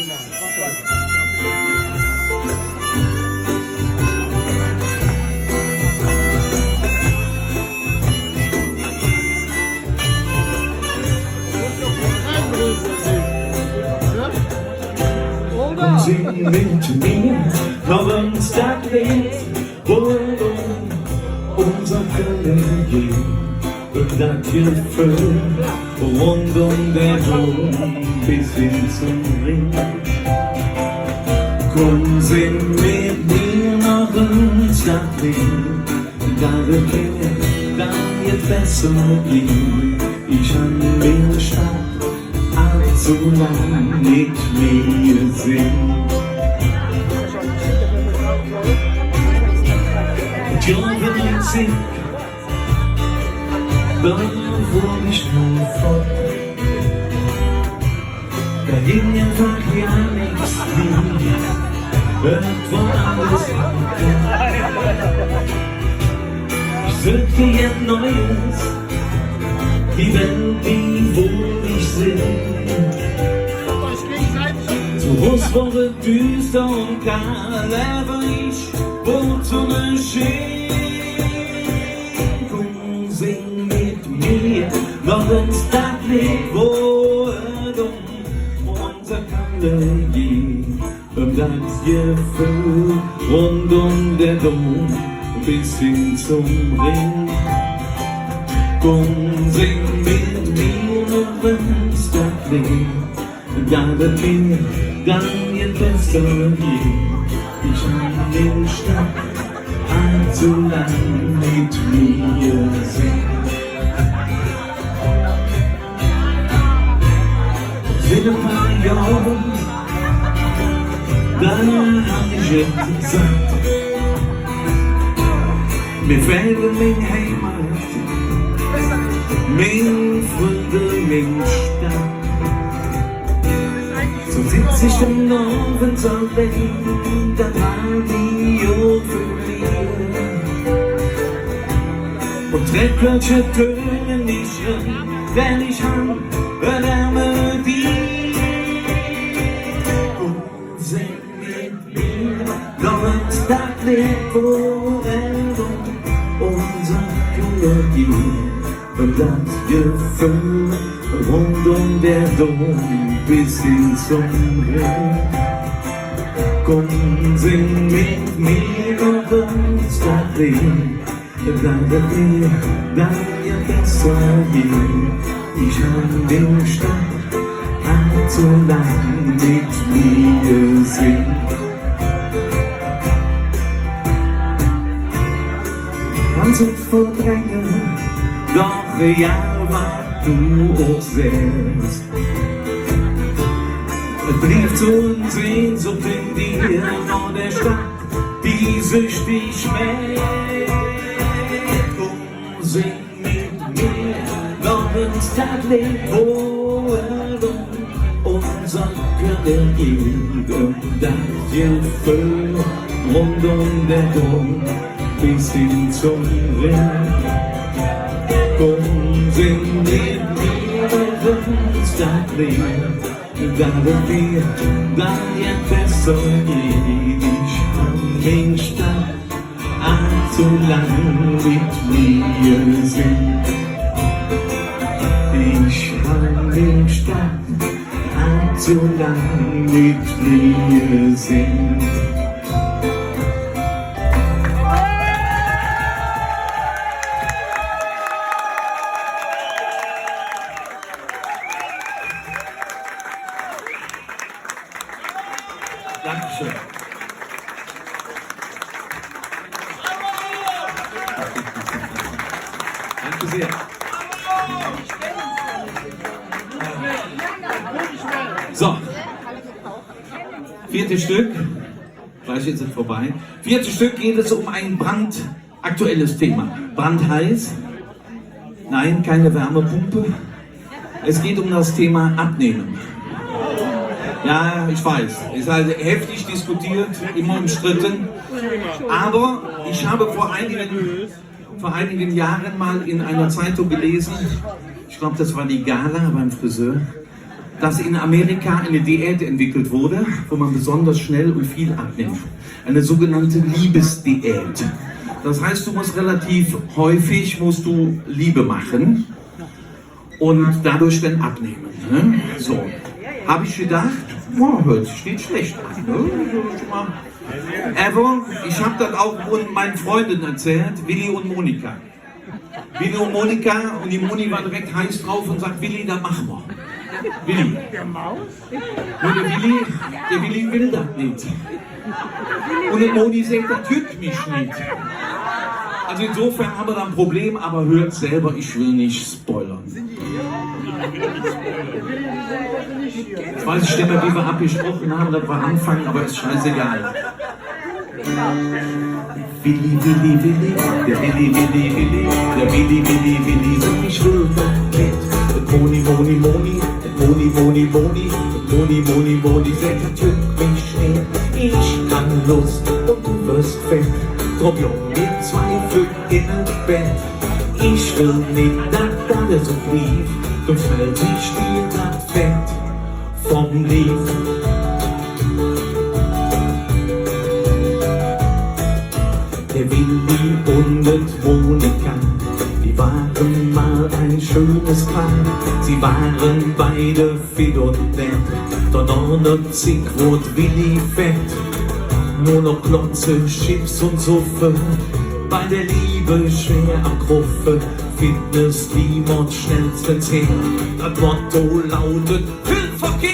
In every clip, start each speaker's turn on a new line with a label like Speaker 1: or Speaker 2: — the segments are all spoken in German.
Speaker 1: Sing mit mir noch ein Stadtlied rund unser Köln geht und das Gefühl rund der Dom bis hin zum Ring. Komm, sing mit mir noch ein Stadtlied, da wird mir dann jetzt besser gehen. Ich an der Stadt allzu lang mit mir sind. Die Musik, da wo ich nur fort. Da ging einfach ja nichts mehr, woanders hin. Ich suchte jetzt Neues, die Welt, die wo ich sind. Zu Hus wurde düster und kahl, aber ich wurde zum Schien. Komm, sing mit mir noch ein Stadtlied, wo unser Köln geht. Und das Gefühl rund der Dom bis hin zum Ring. Komm, sing mit mir noch ein Stadtlied, da wird mir dann jetzt besser gehen. Ich an den Stadt allzu lang mit mir sing. Seit ein paar Jahren, dann hab ich jetzt gesagt, mir fehlt mein Heimat, mein Freunde, mein Stadt. So sitz ich am Abend am Bett, das Radio verlieren. Und trägt Kölsche Töne nicht an, wenn ich an der Melodie. Und sing mit mir noch ein Stadtlied, wo unser Köln geht. Und das Gefühl rund der Dom bis hin zum Ring. Komm, sing mit mir noch ein Stadtlied, da wird mir dann ja besser gehen. Ich an den Stadt allzu lang mit mir sing. Kannst du verdrängen, doch real war du auch selbst. Ein Brief zu uns Sehnsucht in dir, vor der Stadt, die süchtig schmeckt. Komm, sing mit mir noch ein Stadtlied, wo unser Köln geht. Und das Gefühl rund der Dom bis hin zum Ring. Komm, sing mit mir ein Stadtlied, da wird mir dann jetzt besser gehen. Ich an den Stadt allzu lang mit mir sing. Ich an den Stadt allzu lang mit mir sing. Dankeschön. Danke sehr. So, viertes Stück, gleich ist es vorbei. Viertes Stück geht es um ein brandaktuelles Thema. Brandheiß, nein, keine Wärmepumpe. Es geht um das Thema Abnehmen. Ja, ich weiß, ist halt heftig diskutiert, immer umstritten. Aber ich habe vor einigen Jahren mal in einer Zeitung gelesen, ich glaube, das war die Gala beim Friseur, dass in Amerika eine Diät entwickelt wurde, wo man besonders schnell und viel abnimmt. Eine sogenannte Liebesdiät. Das heißt, du musst relativ häufig Liebe machen und dadurch dann abnehmen. Ne? So, habe ich gedacht, oh, hört sich nicht schlecht an. Ne? Aber ich habe das auch meinen Freunden erzählt, Willi und Monika. Willi und Monika, und die Moni war direkt heiß drauf und sagt, Willi, da machen wir. Willi. Nur der Willi will das nicht. Und der Moni sagt, das tut mich nicht. Also insofern haben wir da ein Problem, aber hört selber, ich will nicht spoilern. Jetzt weiß ich nicht mehr, wie wir abgesprochen haben, das war Anfang, aber ist scheißegal. Willi, Willi, Willi, der Willi, Willi, Willi, der Willi, Willi, Willi, sag ich will das nicht. Moni, Moni, Moni, Moni, Moni, Moni, Moni, Moni, Moni, sagt, das tut mich nicht. Ich kann Lust und du wirst fett. Drum wir Zweifel in den Bänd. Ich will nicht, dass alles so blieb. Du fällt sich dir das Fett vom Lieb. Der Willi und die Monika, die waren mal ein schönes Paar. Sie waren beide fit und nett. Dann 90 wurde Willi fett. Nur noch Klotze, Chips und Suffe, bei der Liebe schwer am Kruffe. Fitness, die Mod schnellstens her. Das Motto lautet Filmverkehr.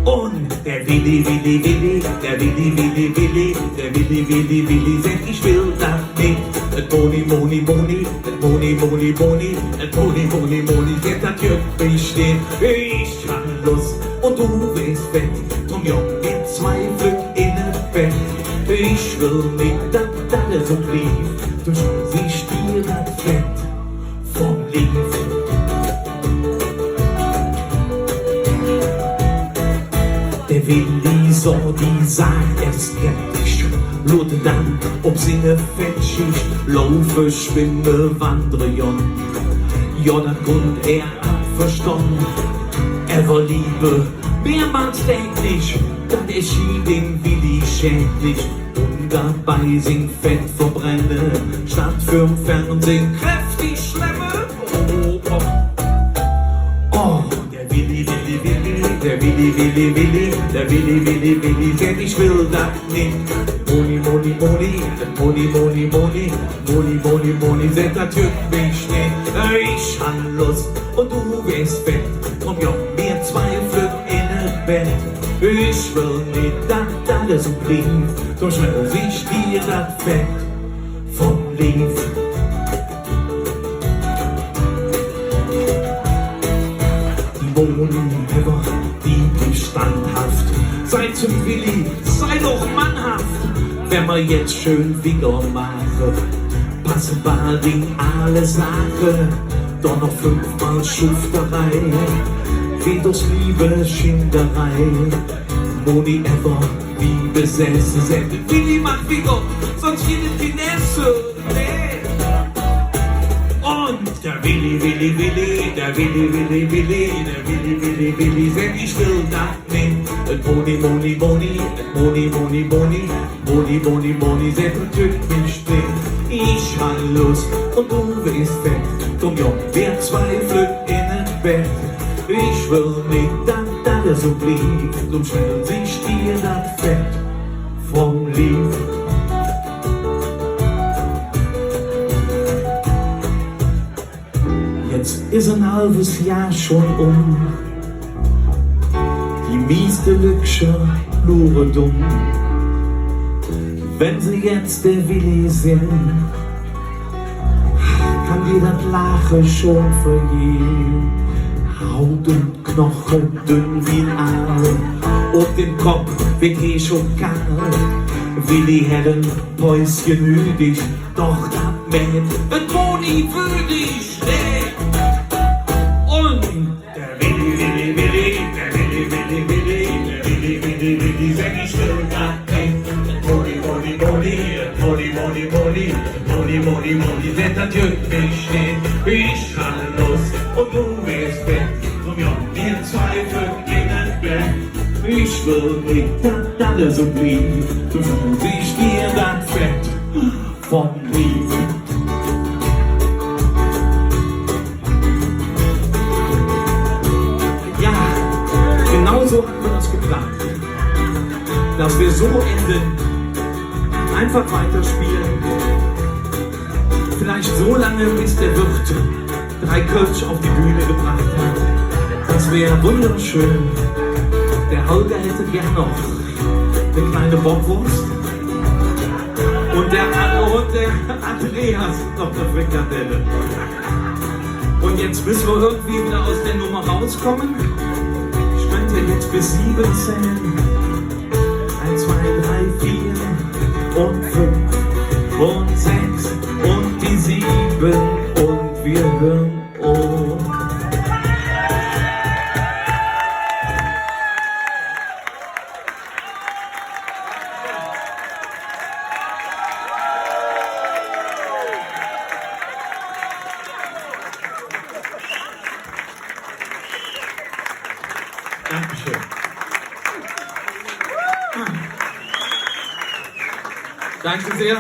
Speaker 1: Und der Willi, Willi, Willi, der Willi, Willi, Willi, der Willi, Willi, Willi, sagt, ich will das nicht. Moni, Moni, Moni, Moni, Moni, Moni, Moni, Moni, Moni, sagt, das juckt mich nicht. Ich hab Lust und du bist fett. Drum wir Zweifel in den Bänd. Ich will nicht, dass alles so blieb. Du siehst dir das Fett vom Lieb. Der Willi so die Sache erst skeptisch. Lute dann, ob sie ne Fettschicht laufe, schwimme, wandre Jon. Ja, das Grund er abverstanden. Er war Liebe, mehrmals täglich. Das erschien dem Willi schädlich. Und dabei sind Fett verbrenne, statt fürm Fernsehen kräftig schleppe. Oh, oh. Oh, der Willi, Willi, Willi, der Willi, Willi, Willi, der Willi, Willi, Willi, denn ich will das nicht. Moni, Moni, Moni, Moni, Moni, Moni, Moni, Moni, Moni, sagt, das juckt mich nicht. Ich hab Lust und du bist fett. Komm, ja, wir Zweifel in den Bett. Ich will nicht, dass alles so blieb. So schnell sich dir das Fett vom Lieb. Die Moni, ever, die blieb standhaft. Sei zum Willi, sei doch mannhaft. Wenn wir jetzt schön Finger machen, passen bald in alle Sachen. Doch noch 5-mal Schufterei, Vetos Liebe, Schinderei. Moni ever, wie besessen, sagt Willi, mach wie Gott, sonst geht die Finesse. Nee. Und der Willi, Willi, Willi, der Willi, Willi, Willi, der Willi, Willi, Willi, sagt, ich will das nicht. Moni, Moni, Moni, Moni, Moni, Moni, Moni, Moni, Moni, sagt, das tut mich nicht. Ich hab Lust und du bist fett. Komm, ja, wir Zweifel in den Bett. Ich will nicht, dass alles so blieb. Drum schnell sich dir das Fett vom Lieb. Jetzt ist ein halbes Jahr schon um. Die mieste Lügsche nur dumm. Wenn sie jetzt der Willi sind, kann dir das Lache schon vergehen. Haut und Knochen dünn wie ein Aal, auf dem Kopf wird schon kahl. Willi hätte ein Päuschen nötig, doch das Bänd wird Moni würdig. Und der Willi, Willi, Willi, der Willi, Willi, Willi, der Willi, Willi, Willi, sag ich will das nicht. Moni, Moni, Moni, Moni, Moni, Moni, Moni, Moni, Moni, das juckt mich nicht. Ich hab Lust und du bist Ich will nicht, dass alles so blieb, du ich dir das Fett von mir. Ja, genauso haben wir das geplant, dass wir so enden, einfach weiterspielen, vielleicht so lange, bis der Wirt 3 Kölsche auf die Bühne gebracht hat. Das wäre wunderschön. Der Holger hätte gern noch eine kleine Bockwurst und der Andreas noch eine Frikadelle. Und jetzt müssen wir irgendwie wieder aus der Nummer rauskommen. Ich könnte jetzt bis 7 zählen. 1, 2, 3, 4 und 5 und 6 und die 7 und wir hören auf. Dankeschön. Danke sehr.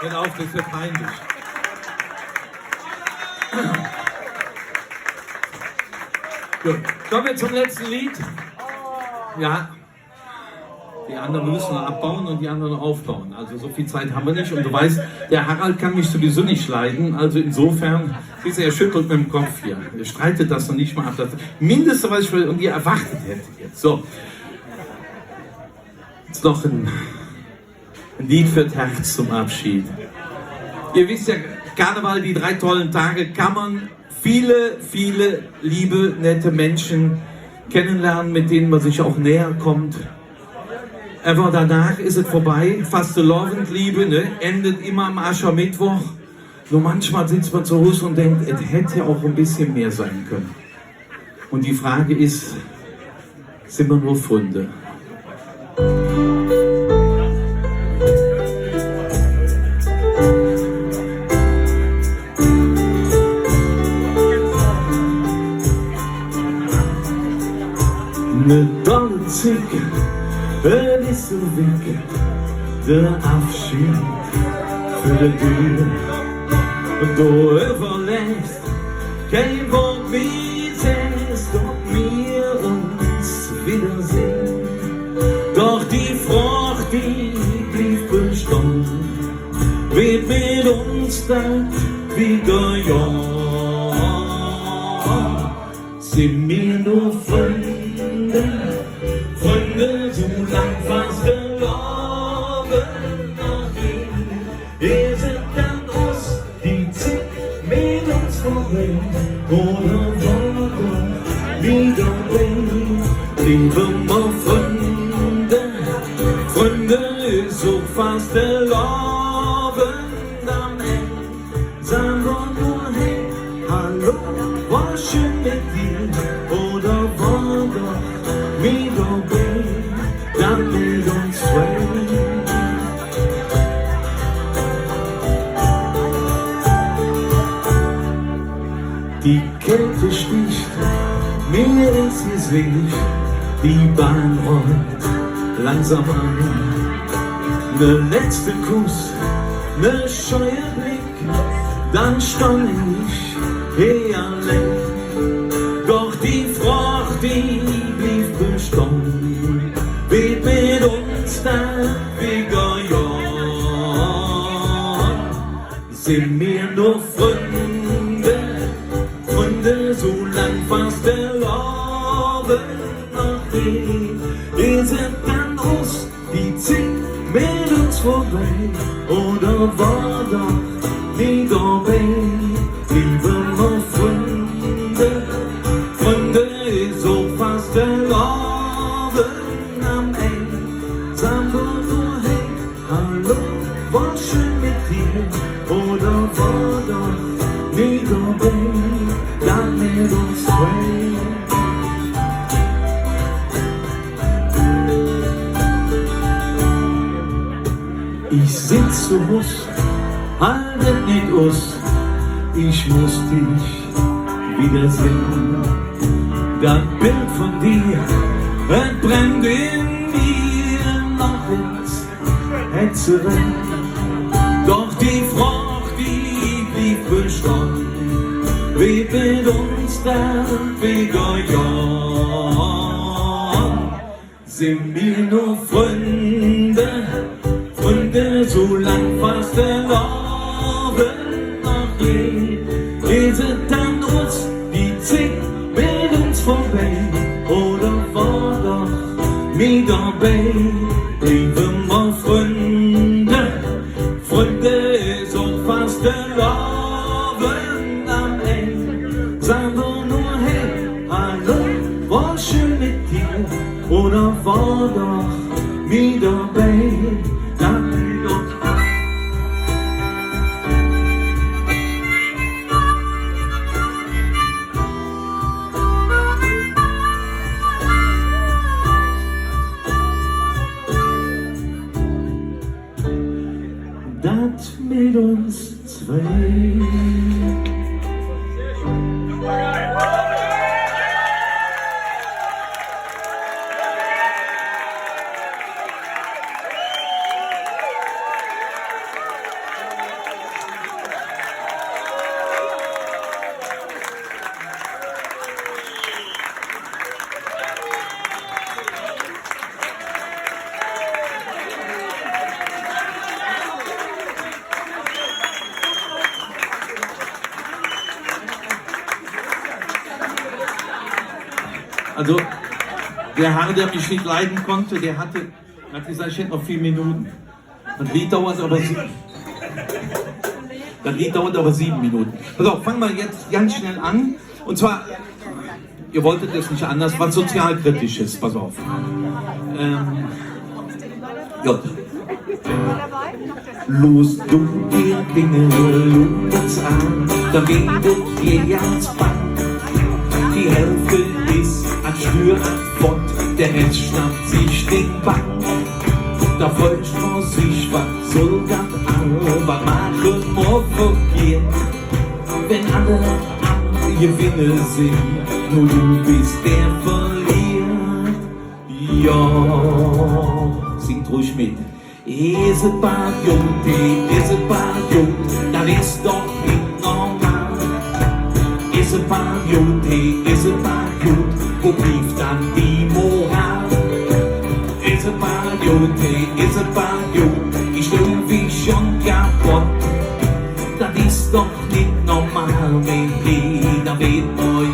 Speaker 1: Hört auf, das wird peinlich. Gut, kommen wir zum letzten Lied. Ja, die anderen müssen noch abbauen und die anderen noch aufbauen. Also so viel Zeit haben wir nicht. Und du weißt, der Harald kann mich sowieso nicht leiden. Also insofern, siehst du, er schüttelt mit dem Kopf hier. Er streitet das noch nicht mal ab. Das Mindeste, was ich von dir erwartet hätte jetzt. So. Jetzt noch ein Lied für das Herz zum Abschied. Ihr wisst ja, Karneval, die 3 tollen Tage, kann man viele, viele liebe, nette Menschen kennenlernen, mit denen man sich auch näher kommt. Aber danach ist es vorbei, Fastelovend-Liebe, ne? Endet immer am Aschermittwoch. Nur manchmal sitzt man zu Hause und denkt, es hätte ja auch ein bisschen mehr sein können. Und die Frage ist, sind wir nur Funde? Ne dolle Zick, ist so weg, der Abschied für die Tür. Und du überlässt kein Wort, wie es ob wir uns wiedersehen. Doch die Frucht, die blieb bestanden, wird mit uns dann wieder ja. Sind wir nur Freunde, Freunde, so lang fast gelaufen nach ihm. Ist es dann uns, die Zeit mit uns vorbei, oder war doch wieder weg? Liebe mal Freunde, Freunde, ist so fast gelaufen am Ende. Sagen wir nur, hey, hallo, war schön mit dir, oder war doch wieder weg, dann mit uns zwei. Die Kälte sticht mir ins Gesicht, die Bahn rollt langsam an. Ne letzte Kuss, ne scheue Blick, dann stand ich hier allein. Doch die Frucht, die blieb bestanden, wird mit uns dann wieder ja. Sind wir nur Freunde, Freunde, so lang fast gelaufen nach ihm. Ist es dann uns, die Zeit mit uns vorbei, oder war doch wieder weg? Liebe mal Freunde, Freunde, ist so fast gelaufen am Ende. Sagen wir nur, hey, hallo, war schön mit dir, oder war doch wieder weg, dann mit uns zwei. Ich sitz zu Hus, haltet nicht aus, ich muss dich wiedersehen. Das Bild von dir brennt in mir noch ins Hetzeren. Doch die Frucht, die blieb bestanden, wie mit uns dann wieder Jahr. Sind wir nur Freunde, Freunde, so lang fast der Abend noch je. Ist es dann uns die Zeit mit uns vorbei, oder war doch mit dabei? Bleiben wir Freunde, Freunde, so fast der Abend am Ende. Sagen wir nur hey, hallo, war schön mit dir, oder war doch mit dabei? Das mit uns zwei. Also, der Herr, der mich nicht leiden konnte, der hat gesagt, ich hätte noch 4 Minuten. Das Lied dauert aber 7 Minuten. Also, fangen wir jetzt ganz schnell an. Und zwar, ihr wolltet es nicht anders, was sozialkritisches, pass auf. Gut. Los, du, ihr Klingel, uns an, da redet ihr ans Band. Die Hälfte ist ein Stürantwort, der Rest schnappt sich den Bann. Da fragt man sich, was soll das an, was machen wir verkehrt, wenn alle am Gewinne sind, nur du bist der verliert. Ja, singt ruhig mit. Is it bad, das ist doch nicht normal. Is it bad, wo blieb dann die Moral? Is it bad, ich stöhn wie schon kaputt. Das ist doch nicht normal, wenn jeder wird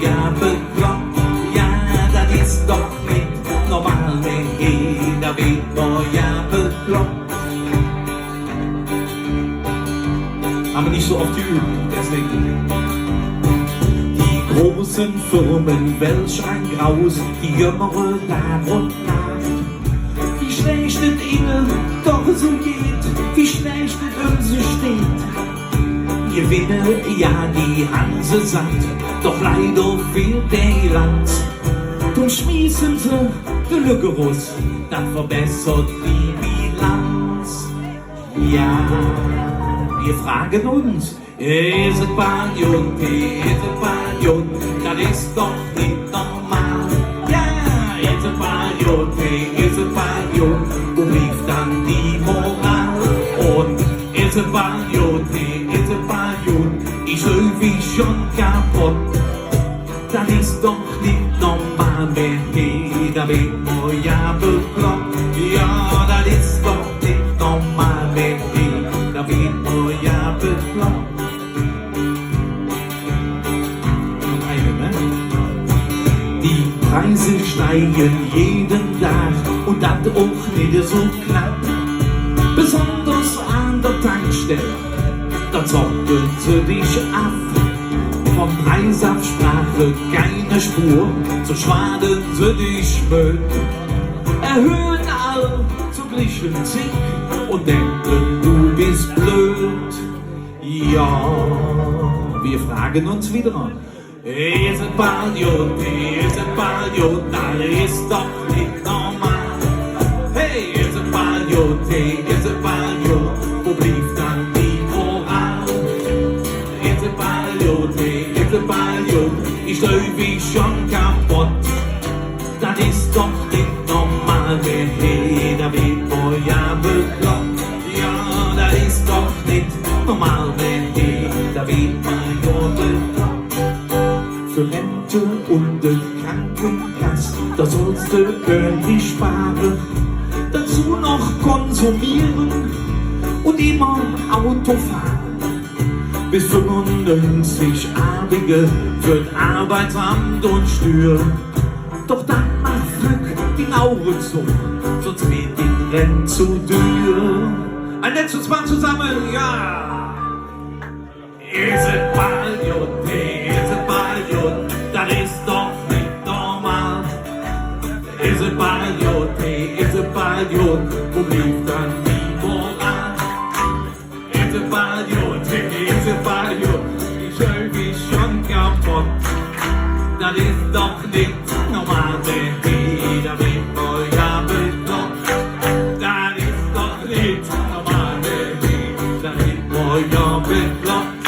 Speaker 1: ja bekloppt. Ja, das ist doch nicht normal, wenn jeder wird ja bekloppt. Aber nicht so oft geübt, deswegen. Die großen Firmen, welch ein Graus, die Jüngere Tag und Nacht. Wie schlecht es ihnen doch so geht, wie schlecht es uns steht. Gewinne, ja, die Hanse sagt, doch leider fehlt der Glanz. Drum schmissen sie die Lücke raus, das verbessert die Bilanz. Ja, wir fragen uns, is it bad, das ist doch nicht normal. Ja, is it bad, wo blieb dann die Moral? Und is it bad, ich schön wie schon kaputt. Das ist doch nicht normal, wenn jeder wird ja bekloppt. Ja, das ist doch nicht normal, wenn jeder wird ja bekloppt. Die Preise steigen jeden Tag und das auch nicht so knapp. Besonders an der Tankstelle, da zocken sie dich ab. Vom Preisabsprache keine Spur, so schwaden sie dich mit. Erhöhen alle zur gleichen Zeit und denken, du bist blöd. Ja, wir fragen uns wieder, is it bad, das ist doch nicht normal. Hey, is it bad, wo blieb dann die Moral? It's about mal gut, ich läuf ich schon kaputt. Das ist doch nicht normal, wer jeder wird wohl ja bekloppt. Ja, das ist doch nicht normal, wer jeder wird mal ja bekloppt. Für Rente und den Krankenpass, da sollst du ordentlich sparen. Dazu noch konsumieren und immer Auto fahren. Bis 95 Abige für das Arbeitsamt und Steuer. Doch dann macht Glück die Augen zu, sonst wird die Rente zu teuer. Ein letztes Mal zusammen, ja! Ist es bald gut, ist es bald gut, das ist doch nicht normal. Ist es bald gut, ist es bald gut, wo blieb dann die Moral? Ist es bald gut, ist es bald gut, ich höre mich schon kaputt. Das ist doch nicht normal, wenn jeder mit euch bekloppt. Das ist doch nicht normal, wenn jeder mit euch bekloppt.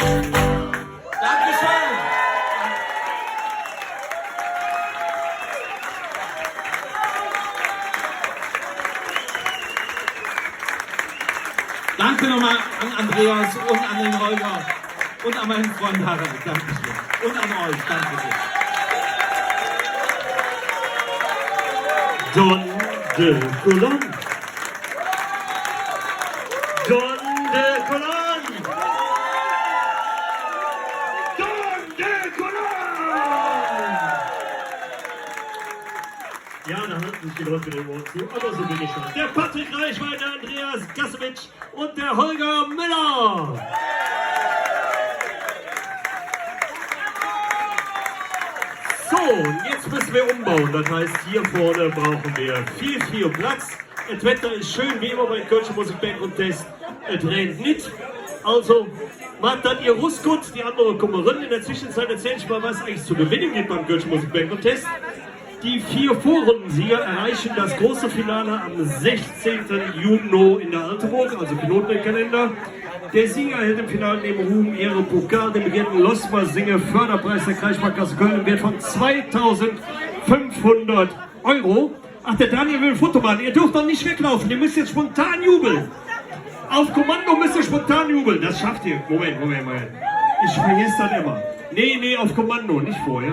Speaker 1: Dankeschön! Danke nochmal an Andreas und an den Holger und an meinen Freund Harald. Dankeschön. Und an euch. Dankeschön.
Speaker 2: Don de Cologne. Don de Cologne. Don de Cologne. Ja, da halten sich die Leute den Ohren zu, aber so bin ich schon. Der Patrick Reichwein, der Andreas Gassewitsch und der Holger Müller. So, und jetzt müssen wir umbauen. Das heißt, hier vorne brauchen wir viel Platz. Das Wetter ist schön, wie immer bei Kölsche Musik, Bänd, Kontest. Es regnet nicht. Also, macht dann ihr Rustgut, die andere kommen rein. In der Zwischenzeit erzähle ich mal, was eigentlich zu gewinnen gibt beim Kölsche Musik, Bänd, Kontest. Die 4 Vorrundensieger erreichen das große Finale am 16. Juni in der Altenburg, also Pilotenkalender. Der Sieger erhält im Finale neben Ruhm, Ehre, Pokal, den begehrten Losmer Singe Förderpreis der Kreissparkasse Köln im Wert von 2.500 €. Ach, der Daniel will ein Foto machen. Ihr dürft doch nicht weglaufen, ihr müsst jetzt spontan jubeln. Auf Kommando müsst ihr spontan jubeln. Das schafft ihr. Moment. Ich vergesse das immer. Nee, auf Kommando, nicht vorher.